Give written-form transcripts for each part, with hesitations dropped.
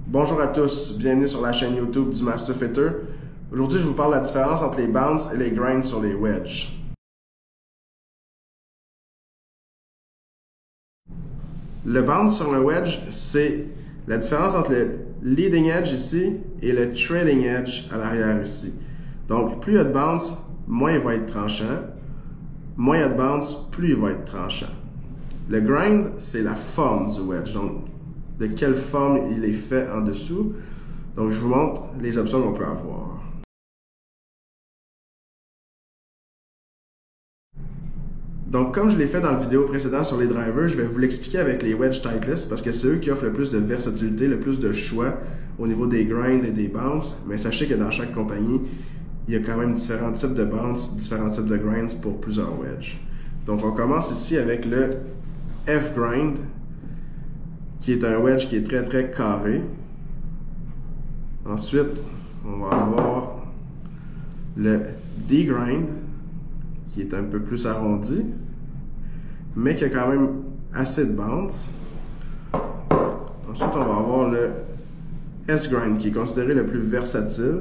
Bonjour à tous, bienvenue sur la chaîne YouTube du Master Fitter. Aujourd'hui, je vous parle de la différence entre les bounce et les grinds sur les wedges. Le bounce sur le wedge, c'est la différence entre le leading edge ici et le trailing edge à l'arrière ici. Donc, plus il y a de bounce, moins il va être tranchant. Moins il y a de bounce, plus il va être tranchant. Le grind, c'est la forme du wedge. Donc, de quelle forme il est fait en dessous. Donc, je vous montre les options qu'on peut avoir. Donc, comme je l'ai fait dans la vidéo précédente sur les drivers, je vais vous l'expliquer avec les wedge Titleist parce que c'est eux qui offrent le plus de versatilité, le plus de choix au niveau des grinds et des bounce. Mais sachez que dans chaque compagnie, il y a quand même différents types de bounce, différents types de grinds pour plusieurs wedges. Donc, on commence ici avec le F-grind, qui est un wedge qui est très carré. Ensuite, on va avoir le D-grind, qui est un peu plus arrondi, mais qui a quand même assez de bounce. Ensuite, on va avoir le S-grind, qui est considéré le plus versatile,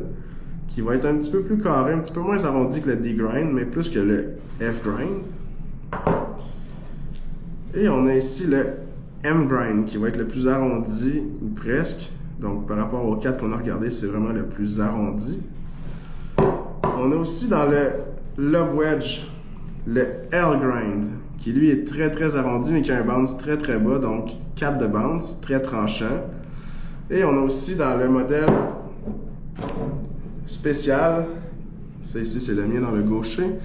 qui va être un petit peu plus carré, un petit peu moins arrondi que le D-grind, mais plus que le F-grind. Et on a ici le M-grind, qui va être le plus arrondi, ou presque. Donc, par rapport aux 4 qu'on a regardé, c'est vraiment le plus arrondi. On a aussi dans le lob wedge, le L-grind, qui lui est très arrondi, mais qui a un bounce très bas, donc 4 de bounce, très tranchant. Et on a aussi dans le modèle spécial, ça ici c'est le mien dans le gaucher,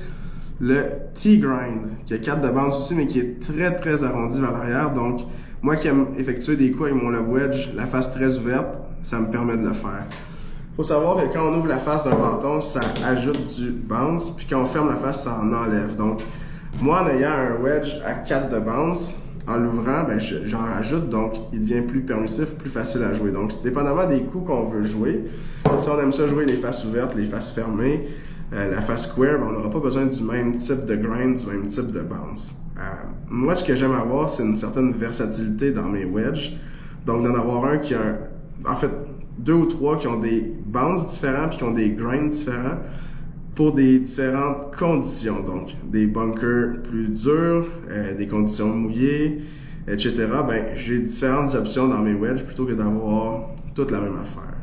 le T-grind, qui a 4 de bounce aussi, mais qui est très arrondi vers l'arrière. Donc, moi qui aime effectuer des coups avec mon lob wedge, la face très ouverte, ça me permet de le faire. Il faut savoir que quand on ouvre la face d'un bâton, ça ajoute du bounce, puis quand on ferme la face, ça en enlève. Donc, moi, en ayant un wedge à 4 de bounce, en l'ouvrant, ben, j'en rajoute, donc il devient plus permissif, plus facile à jouer. Donc, dépendamment des coups qu'on veut jouer, si on aime ça jouer les faces ouvertes, les faces fermées, la face square, ben, on n'aura pas besoin du même type de grind, du même type de bounce. Moi, ce que j'aime avoir, c'est une certaine versatilité dans mes wedges. Donc, d'en avoir un qui a en fait, 2 ou 3 qui ont des bounce différents puis qui ont des grinds différents pour des différentes conditions. Donc, des bunkers plus durs, des conditions mouillées, etc. Ben, j'ai différentes options dans mes wedges plutôt que d'avoir toute la même affaire.